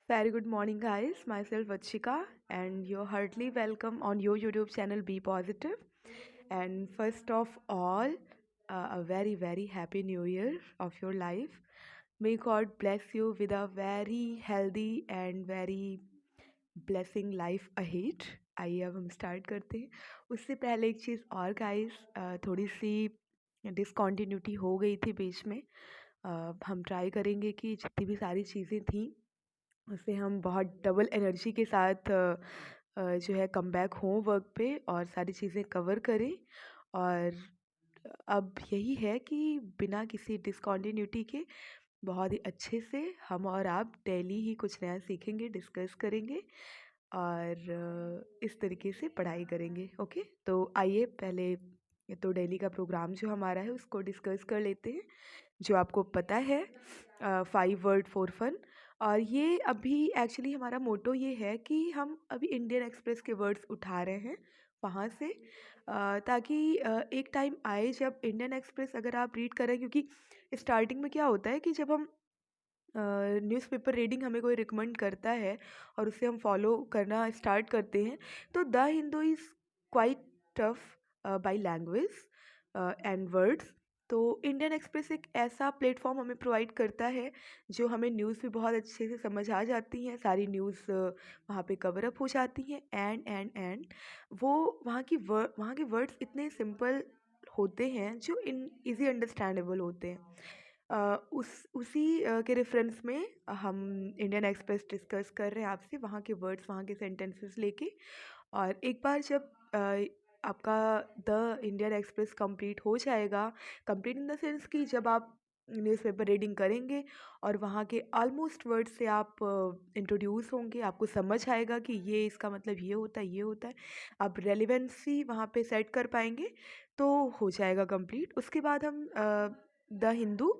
Very good morning, guys. Myself Vachika, and you're heartily welcome on your YouTube channel Be Positive. And first of all, a very happy new year of your life. May God bless you with a very healthy and very blessing life ahead. आइए अब हम start करते हैं। उससे पहले एक चीज़ और guys, थोड़ी सी डिसकॉन्टिन्यूटी हो गई थी बीच में। हम ट्राई करेंगे कि जितनी भी सारी चीज़ें थी उससे हम बहुत डबल एनर्जी के साथ जो है कम बैक हों वर्क पे और सारी चीज़ें कवर करें। और अब यही है कि बिना किसी डिसकॉन्टिन्यूटी के बहुत ही अच्छे से हम और आप डेली ही कुछ नया सीखेंगे, डिस्कस करेंगे और इस तरीके से पढ़ाई करेंगे। ओके, तो आइए पहले तो डेली का प्रोग्राम जो हमारा है उसको डिस्कस कर लेते हैं। जो आपको पता है 5 वर्ड फॉर फन। और ये अभी एक्चुअली हमारा मोटो ये है कि हम अभी इंडियन एक्सप्रेस के वर्ड्स उठा रहे हैं वहाँ से, ताकि एक टाइम आए जब इंडियन एक्सप्रेस अगर आप रीड करें, क्योंकि स्टार्टिंग में क्या होता है कि जब हम न्यूज़पेपर रीडिंग हमें कोई रिकमेंड करता है और उसे हम फॉलो करना स्टार्ट करते हैं, तो the Hindu is quite tough by language and words. तो इंडियन एक्सप्रेस एक ऐसा प्लेटफॉर्म हमें प्रोवाइड करता है जो हमें न्यूज़ भी बहुत अच्छे से समझ आ जाती हैं, सारी न्यूज़ वहाँ पे कवर अप हो जाती हैं। एंड वो वहाँ के वर्ड्स इतने सिंपल होते हैं जो इन ईज़ी अंडरस्टैंडेबल होते हैं। उसी के रेफरेंस में हम इंडियन एक्सप्रेस डिस्कस कर रहे हैं आपसे, वहाँ के वर्ड्स, वहाँ के सेंटेंसेस लेके। और एक बार जब आपका द इंडियन एक्सप्रेस कंप्लीट हो जाएगा, कंप्लीट इन द सेंस कि जब आप न्यूज़पेपर रीडिंग करेंगे और वहाँ के ऑलमोस्ट वर्ड्स से आप इंट्रोड्यूस होंगे, आपको समझ आएगा कि ये इसका मतलब ये होता है, ये होता है। आप रेलिवेंसी वहाँ पे सेट कर पाएंगे तो हो जाएगा कंप्लीट। उसके बाद हम द हिंदू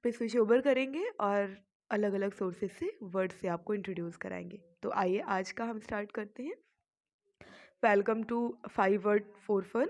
पे स्विच ओवर करेंगे और अलग अलग सोर्सेज से वर्ड से आपको इंट्रोड्यूस कराएंगे। तो आइए आज का हम स्टार्ट करते हैं। Welcome to 5 word for fun.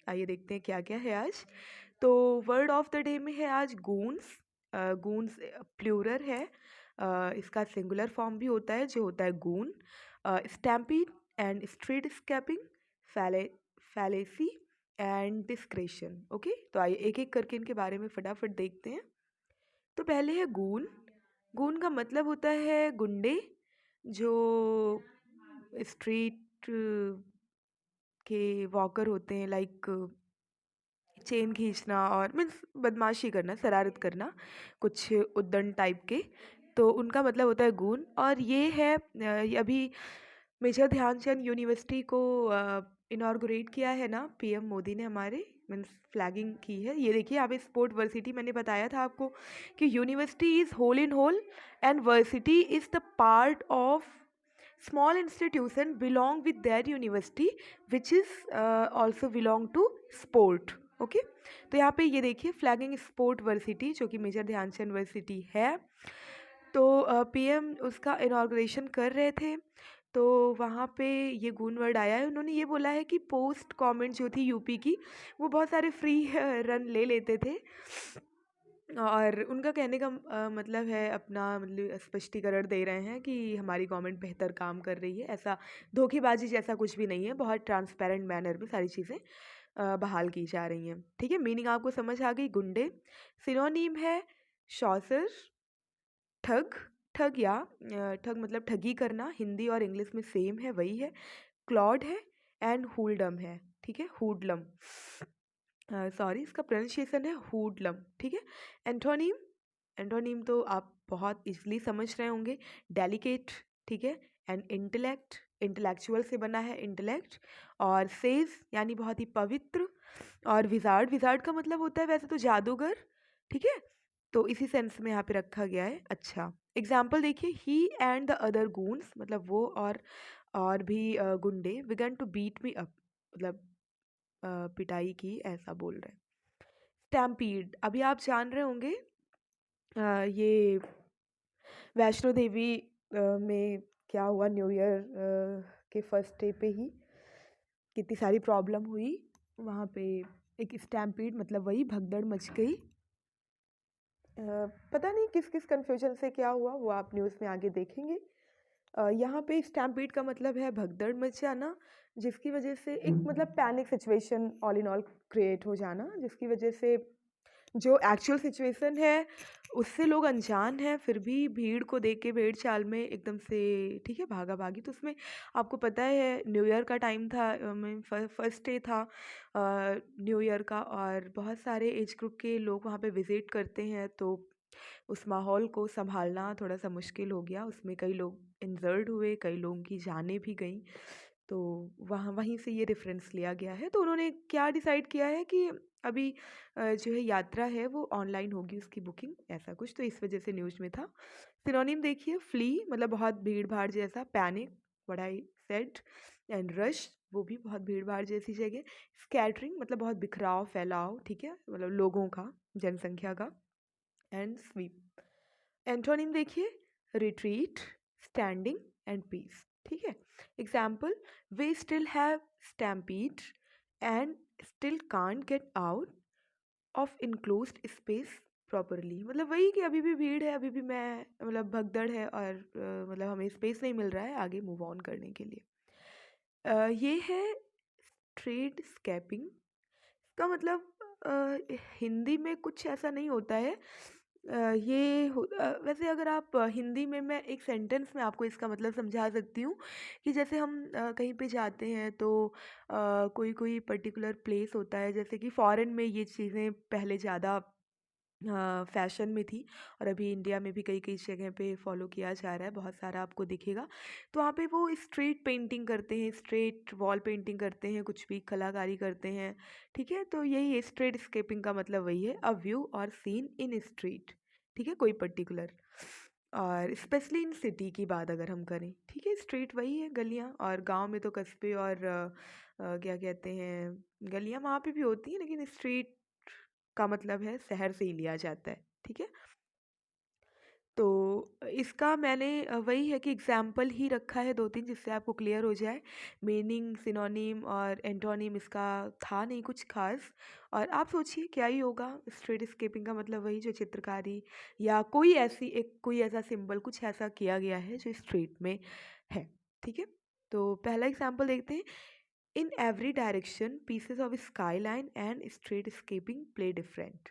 आइए देखते हैं क्या क्या है आज। तो वर्ड ऑफ द डे में है आज गून्स। गून्स प्लूरल है। इसका सिंगुलर फॉर्म भी होता है जो होता है goon. Stampede and street scaping, fallacy and discretion. Okay, तो आइए एक एक करके इनके बारे में फटाफट देखते हैं। तो पहले है गून। गून का मतलब होता है गुंडे, जो स्ट्रीट के वॉकर होते हैं, लाइक चेन खींचना और मीन्स बदमाशी करना, शरारत करना, कुछ उद्दंड टाइप के। तो उनका मतलब होता है गून। और ये है ये अभी मेजर ध्यानचंद यूनिवर्सिटी को इनॉर्गोरेट किया है ना पीएम मोदी ने हमारे, मीन्स फ्लैगिंग की है। ये देखिए यहाँ पे स्पोर्ट वर्सिटी, मैंने बताया था आपको कि university is whole in whole and versity is the part of small institution belong with their university which is also belong to sport. Okay, तो यहाँ पे ये देखिए फ्लैगिंग स्पोर्ट वर्सिटी जो कि मेजर ध्यानचंद यूनिवर्सिटी है। तो पीएम उसका इनॉग्रेशन कर रहे थे, तो वहाँ पे ये गून वर्ड आया है। उन्होंने ये बोला है कि पोस्ट गवर्नमेंट जो थी यूपी की, वो बहुत सारे फ्री रन ले लेते थे। और उनका कहने का मतलब है, अपना मतलब स्पष्टीकरण दे रहे हैं कि हमारी गवर्नमेंट बेहतर काम कर रही है। ऐसा धोखेबाजी जैसा कुछ भी नहीं है, बहुत ट्रांसपेरेंट मैनर में सारी चीज़ें बहाल की जा रही हैं। ठीक है, मीनिंग आपको समझ आ गई। गुंडे सिनोनीम है शॉसर, ठग। ठग या ठग मतलब ठगी करना, हिंदी और इंग्लिश में सेम है, वही है। क्लॉड है एंड हुडलम है। ठीक है, हुडलम, सॉरी इसका प्रोनाउंसिएशन है हुडलम। ठीक है। एंटोनीम, एंटोनीम तो आप बहुत इजली समझ रहे होंगे, डेलिकेट। ठीक है। एंड इंटेलेक्ट, इंटेलेक्चुअल से बना है इंटेलेक्ट। और सेज यानी बहुत ही पवित्र। और विजार्ड, विजार्ड का मतलब होता है वैसे तो जादूगर। ठीक है, तो इसी सेंस में यहाँ पे रखा गया है। अच्छा, एग्जाम्पल देखिए, he and the other goons, मतलब वो और भी गुंडे, began to beat me up, मतलब पिटाई की, ऐसा बोल रहे हैं। स्टैम्पीड, अभी आप जान रहे होंगे ये वैष्णो देवी में क्या हुआ न्यू ईयर के फर्स्ट डे पे ही कितनी सारी प्रॉब्लम हुई वहाँ पे। एक स्टैम्पीड मतलब वही भगदड़ मच गई। पता नहीं किस किस कन्फ्यूजन से क्या हुआ, वो आप न्यूज़ में आगे देखेंगे। यहाँ पे स्टैम्पीड का मतलब है भगदड़ मच जाना, जिसकी वजह से एक मतलब panic situation all in all create हो जाना, जिसकी वजह से जो एक्चुअल सिचुएशन है उससे लोग अनजान हैं, फिर भी भीड़ को देख के भेड़ चाल में एकदम से ठीक है भागा भागी। तो उसमें आपको पता है न्यू ईयर का टाइम था, फर्स्ट डे था न्यू ईयर का, और बहुत सारे एज ग्रुप के लोग वहाँ पे विज़िट करते हैं, तो उस माहौल को सँभालना थोड़ा-सा मुश्किल हो गया। उसमें कई लोग इंजर्ड हुए, कई लोगों की जानें भी गईं। तो वहाँ वहीं से ये रेफ़रेंस लिया गया है। तो उन्होंने क्या डिसाइड किया है कि अभी जो है यात्रा है वो ऑनलाइन होगी उसकी बुकिंग, ऐसा कुछ, तो इस वज़ह से न्यूज़ में था। सिनोनिम देखिए फ्ली मतलब बहुत भीड़-भाड़ जैसा, panic what I said, and rush वो भी बहुत भीड़-भाड़ जैसी जगह, स्कैटरिंग मतलब बहुत बिखराव, फैलाव, ठीक है? मतलब लोगों का, जनसंख्या का, एंड स्वीप। एंटोनिम देखिए रिट्रीट, स्टैंडिंग एंड पीस, ठीक है? Example, way still have stampede and still can't get out of enclosed space properly. मतलब वही कि अभी भी भीड़ है, अभी भी मैं मतलब भगदड़ है, और मतलब हमें स्पेस नहीं मिल रहा है आगे मूव ऑन करने के लिए। ये है स्ट्रेट स्कैपिंग। इसका मतलब हिंदी में कुछ ऐसा नहीं होता है। वैसे अगर आप हिंदी में, मैं एक सेंटेंस में आपको इसका मतलब समझा सकती हूँ कि जैसे हम कहीं पे जाते हैं तो कोई कोई पर्टिकुलर प्लेस होता है, जैसे कि फॉरेन में ये चीज़ें पहले ज़्यादा फैशन में थी, और अभी इंडिया में भी कई कई जगह पे फॉलो किया जा रहा है, बहुत सारा आपको दिखेगा। तो वहाँ पे वो स्ट्रीट पेंटिंग करते हैं, स्ट्रीट वॉल पेंटिंग करते हैं, कुछ भी कलाकारी करते हैं, ठीक है? तो यही है स्ट्रीट स्केपिंग का मतलब, वही है अ व्यू और सीन इन स्ट्रीट, ठीक है, कोई पर्टिकुलर। और स्पेशली इन सिटी की बात अगर हम करें, ठीक है, स्ट्रीट वही है गलियाँ, और गांव में तो कस्बे और क्या कहते हैं, गलियाँ वहाँ पे भी होती हैं, लेकिन स्ट्रीट का मतलब है शहर से ही लिया जाता है, ठीक है? तो इसका मैंने वही है कि एग्जाम्पल ही रखा है 2-3, जिससे आपको क्लियर हो जाए। मीनिंग, सिनोनिम और एंटोनिम इसका था नहीं कुछ ख़ास, और आप सोचिए क्या ही होगा। स्ट्रीटस्केपिंग का मतलब वही जो चित्रकारी या कोई ऐसा सिंबल, कुछ ऐसा किया गया है जो स्ट्रीट में है, ठीक है? तो पहला एग्जाम्पल देखते हैं। In every direction pieces of skyline and streetscaping play different,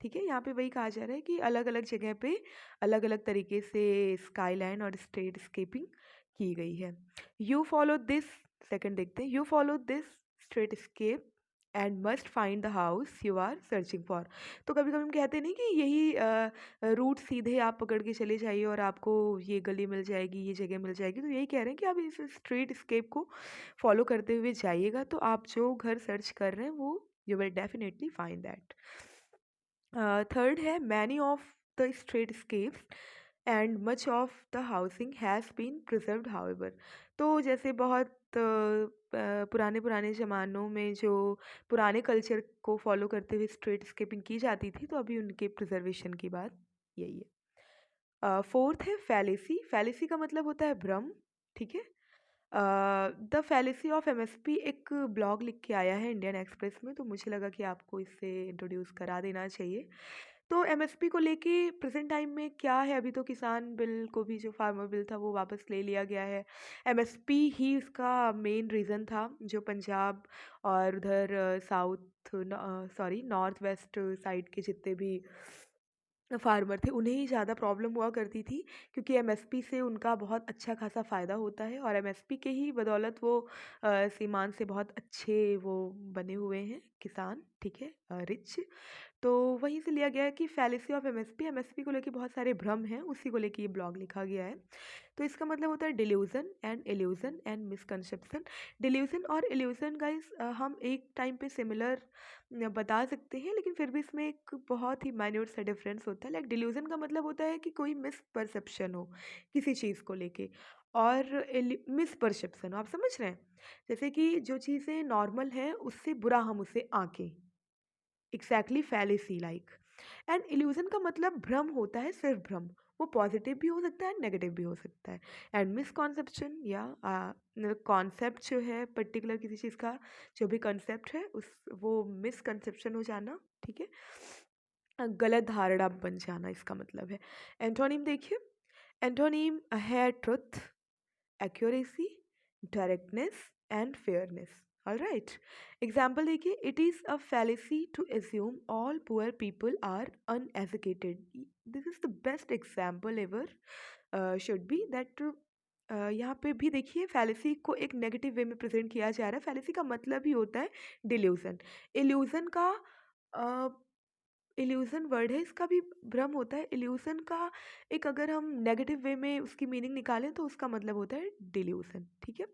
ठीक है? यहाँ पे वही कहा जा रहा है कि अलग-अलग जगह पे अलग-अलग तरीके से स्काईलाइन और स्ट्रीटस्केपिंग की गई है। यू फॉलो दिस, सेकंड देखते हैं। You follow this streetscape and must find the house you are searching for. तो कभी-कभी हम कहते नहीं कि यही रूट सीधे आप पकड़ के चले जाइए और आपको ये गली मिल जाएगी, ये जगह मिल जाएगी। तो यही कह रहे हैं कि आप इस स्ट्रीटस्केप को फॉलो करते हुए जाइएगा, तो आप जो घर सर्च कर रहे हैं वो you will definitely find that. Third है many of the streetscapes and much of the housing has been preserved however. तो जैसे बहुत पुराने पुराने ज़मानों में जो पुराने कल्चर को फॉलो करते हुए स्ट्रीटस्केपिंग की जाती थी, तो अभी उनके प्रिजर्वेशन की बात यही है। फोर्थ है फैलेसी। फैलेसी का मतलब होता है भ्रम, ठीक है? द फैलेसी ऑफ एमएसपी एक ब्लॉग लिख के आया है इंडियन एक्सप्रेस में, तो मुझे लगा कि आपको इससे इंट्रोड्यूस करा देना चाहिए। तो एमएसपी को लेके प्रेजेंट टाइम में क्या है, अभी तो किसान बिल को भी, जो फार्मर बिल था वो वापस ले लिया गया है। एमएसपी ही इसका मेन रीज़न था। जो पंजाब और उधर south, sorry north west side के जितने भी फार्मर थे, उन्हें ही ज़्यादा प्रॉब्लम हुआ करती थी, क्योंकि एमएसपी से उनका बहुत अच्छा खासा फ़ायदा होता है, और एमएसपी के ही बदौलत वो सीमांत से बहुत अच्छे वो बने हुए हैं किसान, ठीक है, रिच। तो वहीं से लिया गया है कि फैलेसी ऑफ एमएसपी, एमएसपी को लेके बहुत सारे भ्रम हैं, उसी को लेके ये ब्लॉग लिखा गया है। तो इसका मतलब होता है delusion and illusion and misconception. Delusion और इल्यूजन गाइस हम एक टाइम पे सिमिलर बता सकते हैं, लेकिन फिर भी इसमें एक बहुत ही माइन्यूट सा डिफरेंस होता है। लाइक डिल्यूजन का मतलब होता है कि कोई मिसपरसेप्शन हो किसी चीज़ को लेके, और मिसपरसेप्शन हो, आप समझ रहे हैं? जैसे कि जो चीज़ें नॉर्मल हैं उससे बुरा हम उसे आंकें, exactly fallacy like. And illusion का मतलब भ्रम होता है, सिर्फ भ्रम। वो पॉजिटिव भी हो सकता है, नेगेटिव भी हो सकता है। एंड मिसकॉन्सेप्शन या कॉन्सेप्ट जो है पर्टिकुलर किसी चीज़ का, जो भी कंसेप्ट है उस वो मिसकंसेप्शन हो जाना, ठीक है, गलत धारणा बन जाना, इसका मतलब है। एंटोनिम देखिए। एंटोनिम है truth, accuracy, directness, and fairness. All right. Example देखिए, it is a fallacy to assume all poor people are uneducated. This is the best example ever should be that यहाँ पे भी देखिए फैलेसी को एक negative way में present किया जा रहा है। फैलेसी का मतलब ही होता है डिल्यूजन। इल्यूजन का इल्यूज़न वर्ड है, इसका भी भ्रम होता है। इल्यूज़न का एक अगर हम नेगेटिव वे में उसकी मीनिंग निकालें तो उसका मतलब होता है डिल्यूज़न, ठीक है?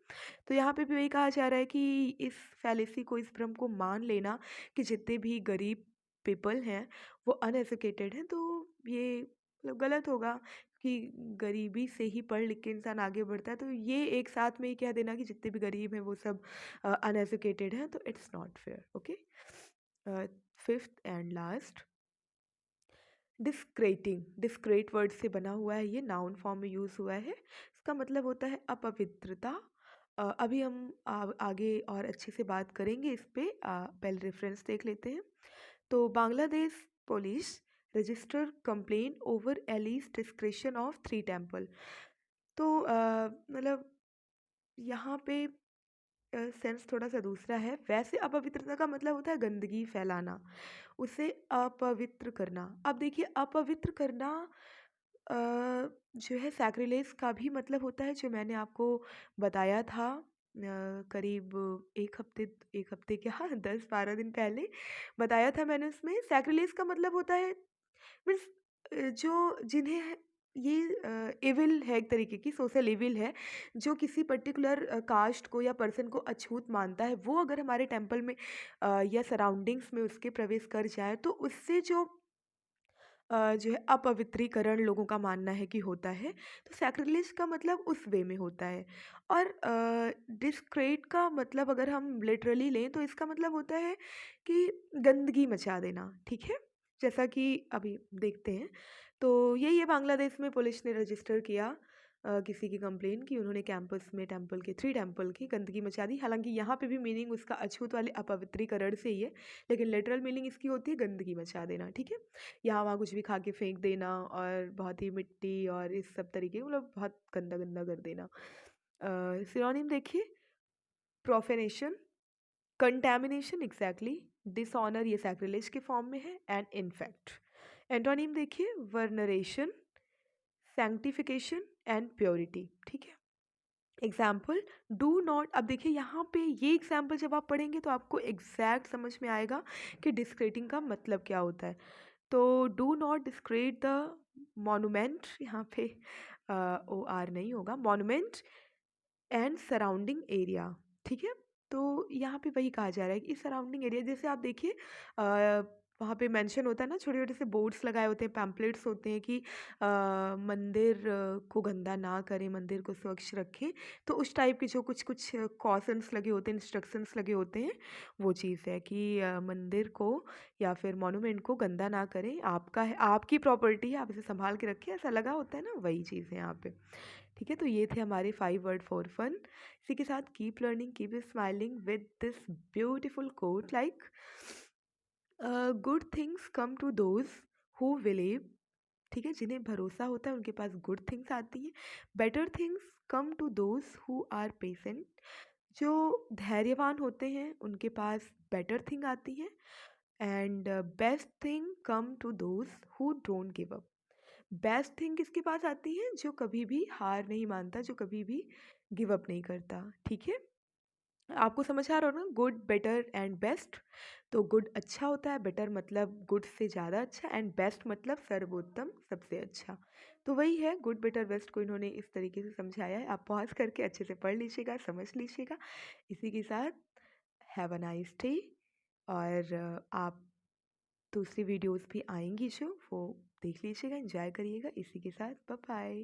तो यहाँ पे भी वही कहा जा रहा है कि इस फैलेसी को, इस भ्रम को मान लेना कि जितने भी गरीब पीपल हैं वो अनएजुकेटेड हैं, तो ये मतलब गलत होगा कि गरीबी से ही पढ़ लिख के इंसान आगे बढ़ता है। तो ये एक साथ में ही कह देना कि जितने भी गरीब हैं वो सब अनएजुकेटेड हैं, तो it's not fair. Okay, fifth and last, discrediting. Discredit word से बना हुआ है, ये नाउन फॉर्म में यूज़ हुआ है। इसका मतलब होता है अपवित्रता। अभी हम आगे और अच्छे से बात करेंगे इस पे। पहले रेफरेंस देख लेते हैं। तो Bangladesh police register complain over Alice discretion of 3 temple. तो मतलब यहाँ पे सेंस थोड़ा सा दूसरा है। वैसे अपवित्रता का मतलब होता है गंदगी फैलाना, उसे अपवित्र करना। अब देखिए अपवित्र करना अ, जो है सैक्रिलेज का भी मतलब होता है, जो मैंने आपको बताया था करीब 1 हफ्ते क्या 10-12 दिन पहले बताया था मैंने। उसमें सैक्रिलेज का मतलब होता है मीन्स जो जिन्हें ये इविल है, एक तरीके की सोशल इविल है, जो किसी पर्टिकुलर कास्ट को या पर्सन को अछूत मानता है, वो अगर हमारे टेम्पल में या सराउंडिंग्स में उसके प्रवेश कर जाए तो उससे जो है अपवित्रीकरण लोगों का मानना है कि होता है। तो सैक्रिलेज का मतलब उस वे में होता है। और डिस्क्रेट का मतलब अगर हम लिटरली लें तो इसका मतलब होता है कि गंदगी मचा देना, ठीक है? जैसा कि अभी देखते हैं। तो यही है, बांग्लादेश में पुलिस ने रजिस्टर किया किसी की कंप्लेन कि उन्होंने कैंपस में टेम्पल के 3 टेम्पल की गंदगी मचा दी। हालाँकि यहाँ पे भी मीनिंग उसका अछूत वाले अपवित्रीकरण से ही है, लेकिन लिटरल मीनिंग इसकी होती है गंदगी मचा देना, ठीक है? यहाँ वहाँ कुछ भी खा के फेंक देना और बहुत ही मिट्टी और इस सब तरीके मतलब बहुत गंदा गंदा कर देना। सिनोनिम देखिए, प्रोफेनेशन, कंटैमिनेशन एग्जैक्टली, डिसऑनर ये सैक्रिलेज के फॉर्म में है, एंड इनफेक्ट। एंटोनिम देखिए, वर्नरेशन, सैंक्टिफिकेशन एंड प्योरिटी, ठीक है? Example, do not. अब देखिए यहाँ पे ये एग्जाम्पल जब आप पढ़ेंगे तो आपको एग्जैक्ट समझ में आएगा कि डिस्क्रेटिंग का मतलब क्या होता है। तो do not discrete the monument, यहाँ पे ओ आर नहीं होगा, मॉन्यूमेंट एंड सराउंडिंग एरिया, ठीक है? तो यहाँ पे वही कहा जा रहा है कि इस सराउंडिंग एरिया, जैसे आप देखिए वहाँ पे मेंशन होता है ना, छोटे छोटे से बोर्ड्स लगाए होते हैं, पैम्पलेट्स होते हैं कि मंदिर को गंदा ना करें, मंदिर को स्वच्छ रखें। तो उस टाइप के जो कुछ कुछ कॉशंस लगे होते हैं, इंस्ट्रक्शंस लगे होते हैं, वो चीज़ है कि मंदिर को या फिर मॉन्यूमेंट को गंदा ना करें, आपका है, आपकी प्रॉपर्टी है, आप इसे संभाल के रखें, ऐसा लगा होता है ना, वही चीज़ है यहाँ पे। ठीक है, तो ये थे हमारे 5 वर्ड फॉर फन। इसी के साथ keep learning, keep smiling with this beautiful quote like good things come to those who believe. ठीक है, जिन्हें भरोसा होता है उनके पास गुड थिंग्स आती हैं। Better things come to those who are patient. जो धैर्यवान होते हैं उनके पास बेटर थिंग आती है। And best thing come to those who don't give up. Best thing किसके पास आती है? जो कभी भी हार नहीं मानता, जो कभी भी गिव अप नहीं करता, ठीक है? आपको समझ आ रहा हो ना, गुड, बेटर एंड बेस्ट। तो गुड अच्छा होता है, बेटर मतलब गुड से ज़्यादा अच्छा, एंड बेस्ट मतलब सर्वोत्तम, सबसे अच्छा। तो वही है, गुड बेटर बेस्ट को इन्होंने इस तरीके से समझाया है। आप पॉज करके अच्छे से पढ़ लीजिएगा, समझ लीजिएगा। इसी के साथ हैव अ नाइस डे। और आप दूसरी वीडियोस भी आएंगी जो वो देख लीजिएगा, एंजॉय करिएगा। इसी के साथ बाय बाय।